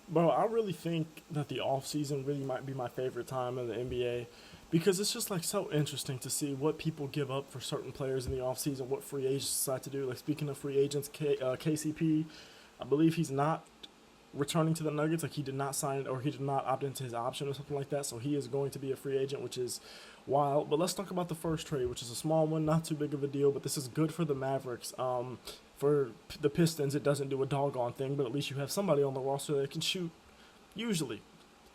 Bro, I really think that the off season really might be my favorite time in the NBA because it's just like so interesting to see what people give up for certain players in the off season, what free agents decide to do. Like speaking of free agents, KCP, I believe he's not returning to the Nuggets. Like he did not sign or he did not opt into his option or something like that. So he is going to be a free agent, which is wild. But let's talk about the first trade, which is a small one, not too big of a deal. But this is good for the Mavericks. For the Pistons, it doesn't do a doggone thing, but at least you have somebody on the roster that can shoot. Usually,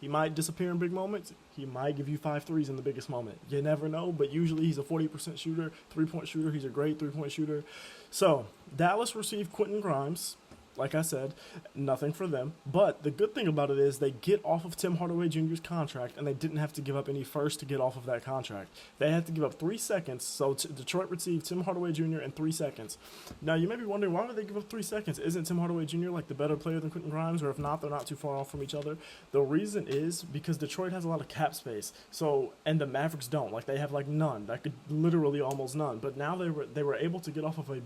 he might disappear in big moments. He might give you 5 threes in the biggest moment. You never know, but usually he's a 40% shooter, 3-point shooter. He's a great 3-point shooter. So, Dallas received Quentin Grimes. Like I said, nothing for them. But the good thing about it is they get off of Tim Hardaway Jr.'s contract, and they didn't have to give up any first to get off of that contract. They had to give up 3 seconds, so Detroit received Tim Hardaway Jr. in 3 seconds. Now, you may be wondering, why would they give up 3 seconds? Isn't Tim Hardaway Jr. like the better player than Quentin Grimes? Or if not, they're not too far off from each other. The reason is because Detroit has a lot of cap space, so and the Mavericks don't. Like, they have like none. That could literally almost none. But now they were able to get off of a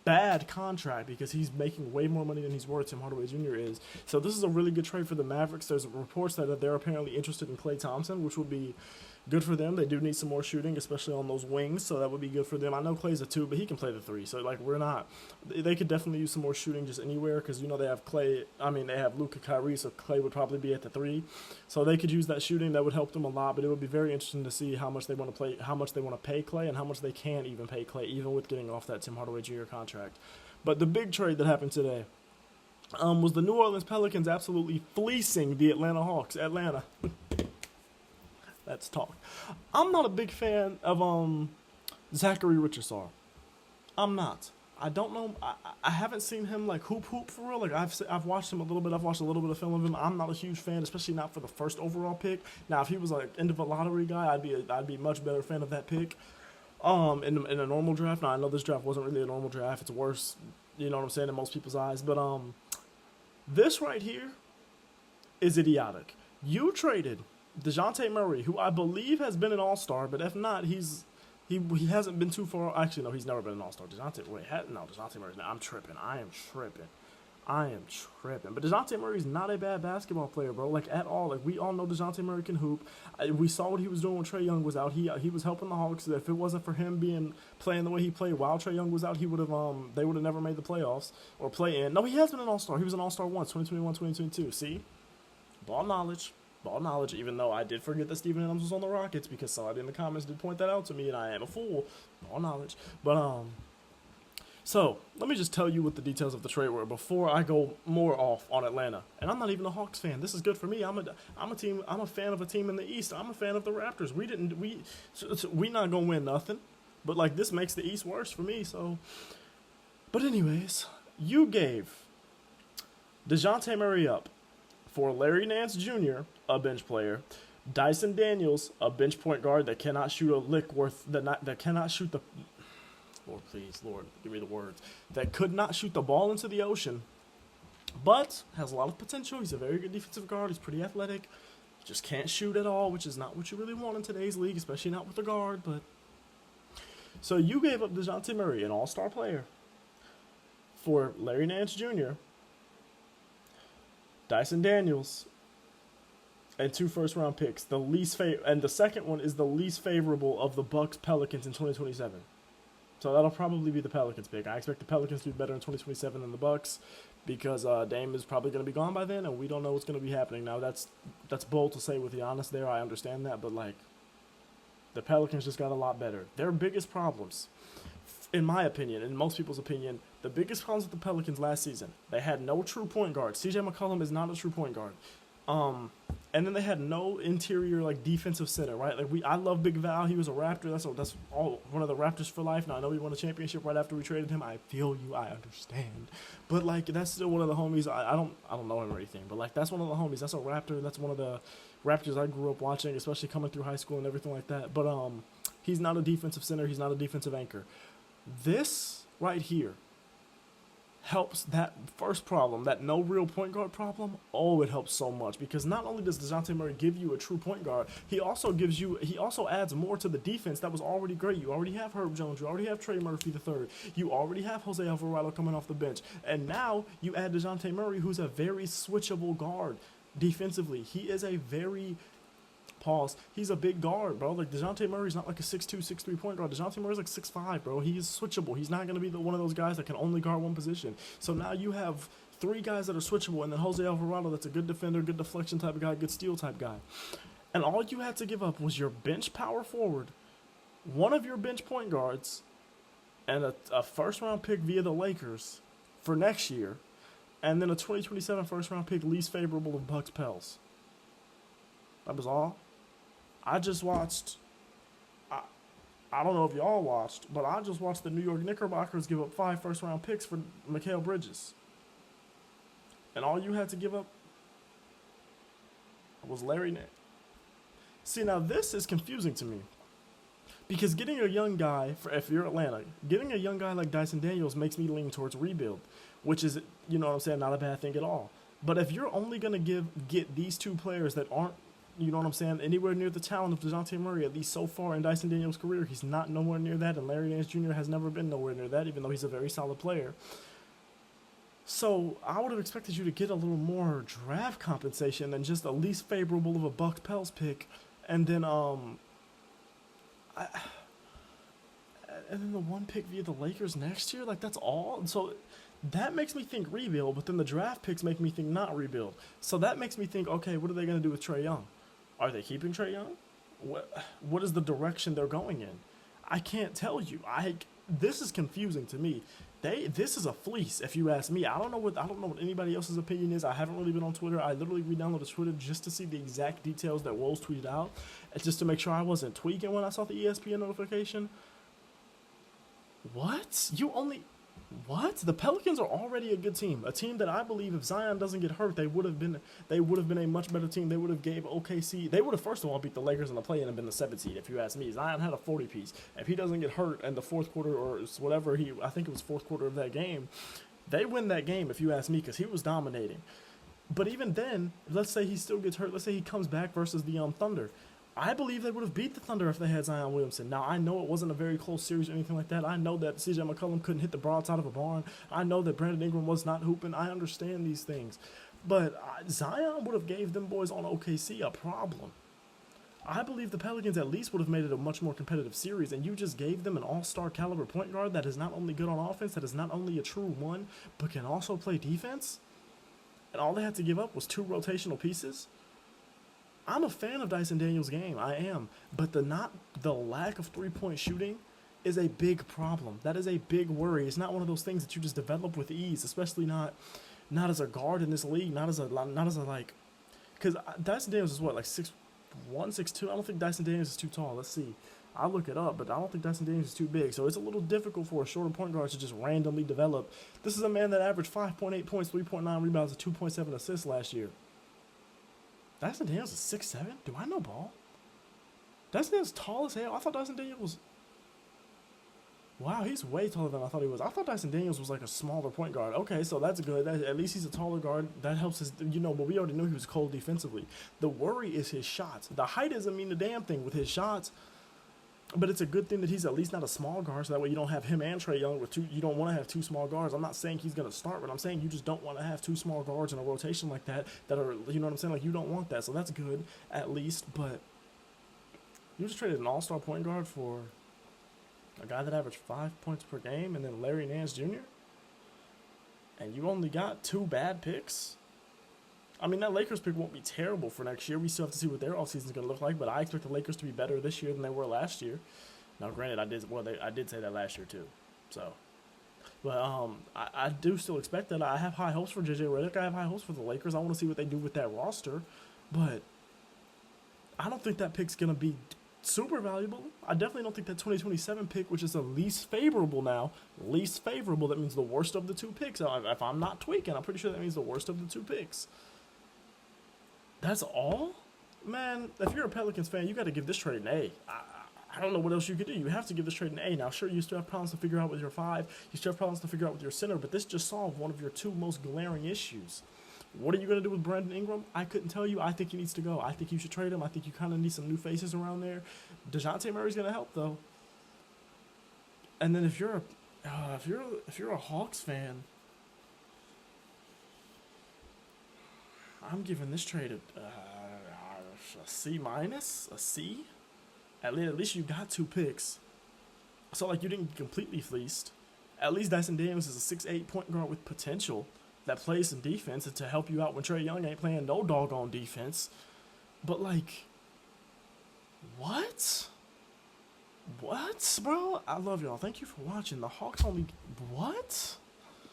bad contract because he's making way more money than he's worth. Tim Hardaway Jr. is. So this is a really good trade for the Mavericks. There's reports that they're apparently interested in Klay Thompson, which would be good for them. They do need some more shooting, especially on those wings, so that would be good for them. I know Klay's a 2, but he can play the 3. So like we're not. They could definitely use some more shooting just anywhere because they have Klay. I mean they have Luka, Kyrie, so Klay would probably be at the 3. So they could use that shooting. That would help them a lot. But it would be very interesting to see how much they want to play, how much they want to pay Klay, and how much they can even pay Klay, even with getting off that Tim Hardaway Jr. contract. But the big trade that happened today was the New Orleans Pelicans absolutely fleecing the Atlanta Hawks. Atlanta. Let's talk. I'm not a big fan of Zachary Richardson. I'm not. I don't know. I haven't seen him like hoop for real. Like I've watched him a little bit. I've watched a little bit of film of him. I'm not a huge fan, especially not for the first overall pick. Now, if he was like end of a lottery guy, I'd be a much better fan of that pick. In a normal draft. Now I know this draft wasn't really a normal draft. It's worse, you know what I'm saying, in most people's eyes. But this right here is idiotic. You traded DeJounte Murray, who I believe has been an All-Star, but if not, he hasn't been too far. Actually, no, he's never been an All-Star. DeJounte Murray. No, I'm tripping. I am tripping. But DeJounte Murray's not a bad basketball player, bro. Like, at all. Like, we all know DeJounte Murray can hoop. We saw what he was doing when Trae Young was out. He was helping the Hawks. If it wasn't for him playing the way he played while Trae Young was out, they would have never made the playoffs or play in. No, he has been an All-Star. He was an All-Star once, 2021, 2022. See? Ball knowledge. Ball knowledge, even though I did forget that Steven Adams was on the Rockets because somebody in the comments did point that out to me, and I am a fool. Ball knowledge. But, so, let me just tell you what the details of the trade were before I go more off on Atlanta. And I'm not even a Hawks fan. This is good for me. I'm a fan of a team in the East. I'm a fan of the Raptors. We not gonna win nothing. But like this makes the East worse for me, so but anyways, you gave DeJounte Murray up for Larry Nance Jr., a bench player, Dyson Daniels, a bench point guard that cannot shoot a lick worth that cannot shoot the Lord, please, Lord, give me the words. That could not shoot the ball into the ocean, but has a lot of potential. He's a very good defensive guard. He's pretty athletic. Just can't shoot at all, which is not what you really want in today's league, especially not with a guard. But so you gave up DeJounte Murray, an all-star player, for Larry Nance Jr., Dyson Daniels, and 2 first-round picks. And the second one is the least favorable of the Bucks Pelicans in 2027. So that'll probably be the Pelicans pick. I expect the Pelicans to do better in 2027 than the Bucks because Dame is probably going to be gone by then, and we don't know what's going to be happening. Now that's bold to say with Giannis there. I understand that, but like the Pelicans just got a lot better. Their biggest problems, in my opinion, in most people's opinion, the biggest problems with the Pelicans last season, they had no true point guard. CJ McCollum is not a true point guard. And then they had no interior like defensive center, right? Like I love Big Val. He was a Raptor. That's all one of the Raptors for life. Now I know he won a championship right after we traded him. I feel you. I understand. But like that's still one of the homies. I don't know him or anything. But like that's one of the homies. That's a Raptor. That's one of the Raptors I grew up watching, especially coming through high school and everything like that. But he's not a defensive center. He's not a defensive anchor. This right here helps that first problem, that no real point guard problem. Oh, it helps so much because not only does DeJounte Murray give you a true point guard, he also adds more to the defense that was already great. You already have Herb Jones, you already have Trey Murphy III, you already have Jose Alvarado coming off the bench, and now you add DeJounte Murray, who's a very switchable guard defensively. He is a very pause. He's a big guard, bro. Like, DeJounte Murray's not like a 6'2", 6'3" point guard. DeJounte Murray's like 6'5", bro. He's switchable. He's not going to be one of those guys that can only guard one position. So now you have three guys that are switchable, and then Jose Alvarado that's a good defender, good deflection type of guy, good steal type guy. And all you had to give up was your bench power forward, one of your bench point guards, and a first-round pick via the Lakers for next year, and then a 2027 first-round pick least favorable of Bucks Pels. That was all. I just watched, I don't know if y'all watched, but I just watched the New York Knickerbockers give up 5 first-round picks for Mikal Bridges. And all you had to give up was Larry Nance. See, now this is confusing to me. Because getting a young guy, if you're Atlanta, getting a young guy like Dyson Daniels makes me lean towards rebuild, which is, you know what I'm saying, not a bad thing at all. But if you're only going to get these two players that aren't, you know what I'm saying, anywhere near the talent of DeJounte Murray, at least so far in Dyson Daniels' career, he's not nowhere near that, and Larry Nance Jr. has never been nowhere near that, even though he's a very solid player. So I would have expected you to get a little more draft compensation than just the least favorable of a Bucks Pels pick, and then and then the one pick via the Lakers next year. Like, that's all. And so that makes me think rebuild, but then the draft picks make me think not rebuild. So that makes me think, okay, what are they going to do with Trae Young? Are they keeping Trae Young? What is the direction they're going in? I can't tell you. This is confusing to me. This is a fleece, if you ask me. I don't know what anybody else's opinion is. I haven't really been on Twitter. I literally re-downloaded Twitter just to see the exact details that Woj tweeted out, just to make sure I wasn't tweaking when I saw the ESPN notification. What? The Pelicans are already a good team. A team that I believe if Zion doesn't get hurt, they would have been a much better team. They would have gave OKC. They would have first of all beat the Lakers in the play-in and been the 7th seed, if you ask me. Zion had a 40-piece. If he doesn't get hurt in the fourth quarter or whatever, I think it was fourth quarter of that game, they win that game, if you ask me, because he was dominating. But even then, let's say he still gets hurt. Let's say he comes back versus the Thunder. I believe they would have beat the Thunder if they had Zion Williamson. Now, I know it wasn't a very close series or anything like that. I know that CJ McCollum couldn't hit the broadside of a barn. I know that Brandon Ingram was not hooping. I understand these things. But Zion would have gave them boys on OKC a problem. I believe the Pelicans at least would have made it a much more competitive series, and you just gave them an all-star caliber point guard that is not only good on offense, that is not only a true one, but can also play defense? And all they had to give up was 2 rotational pieces? I'm a fan of Dyson Daniels' game. I am. But the lack of three-point shooting is a big problem. That is a big worry. It's not one of those things that you just develop with ease, especially not as a guard in this league, not as a like, because Dyson Daniels is what, like 6'1", 6'2"? I don't think Dyson Daniels is too tall. Let's see. I'll look it up, but I don't think Dyson Daniels is too big. So it's a little difficult for a shorter point guard to just randomly develop. This is a man that averaged 5.8 points, 3.9 rebounds, and 2.7 assists last year. Dyson Daniels is 6'7"? Do I know ball? Dyson Daniels is tall as hell. I thought Dyson Daniels was... Wow, he's way taller than I thought he was. I thought Dyson Daniels was like a smaller point guard. Okay, so that's good. At least he's a taller guard. That helps his... but we already knew he was cold defensively. The worry is his shots. The height doesn't mean a damn thing with his shots. But it's a good thing that he's at least not a small guard, so that way you don't have him and Trae Young with 2. You don't want to have 2 small guards. I'm not saying he's going to start, but I'm saying you just don't want to have 2 small guards in a rotation like that are, you know what I'm saying? Like, you don't want that. So that's good, at least. But you just traded an all-star point guard for a guy that averaged 5 points per game, and then Larry Nance Jr., and you only got 2 bad picks? I mean, that Lakers pick won't be terrible for next year. We still have to see what their offseason is going to look like, but I expect the Lakers to be better this year than they were last year. Now, granted, I did say that last year too. So, but I do still expect that. I have high hopes for JJ Redick. I have high hopes for the Lakers. I want to see what they do with that roster, but I don't think that pick's going to be super valuable. I definitely don't think that 2027 pick, which is the least favorable now, that means the worst of the 2 picks. If I'm not tweaking, I'm pretty sure that means the worst of the 2 picks. That's all? Man, if you're a Pelicans fan, you got to give this trade an A. I don't know what else you could do. You have to give this trade an A. Now, sure, you still have problems to figure out with your 5. You still have problems to figure out with your center, but this just solved one of your 2 most glaring issues. What are you going to do with Brandon Ingram? I couldn't tell you. I think he needs to go. I think you should trade him. I think you kind of need some new faces around there. DeJounte Murray's going to help, though. And then if you're a Hawks fan, I'm giving this trade a C minus, a C. At least you got 2 picks. So, like, you didn't get completely fleeced. At least Dyson Daniels is a 6'8" point guard with potential that plays some defense and to help you out when Trae Young ain't playing no doggone defense. But, like, what? What, bro? I love y'all. Thank you for watching. The Hawks only... What?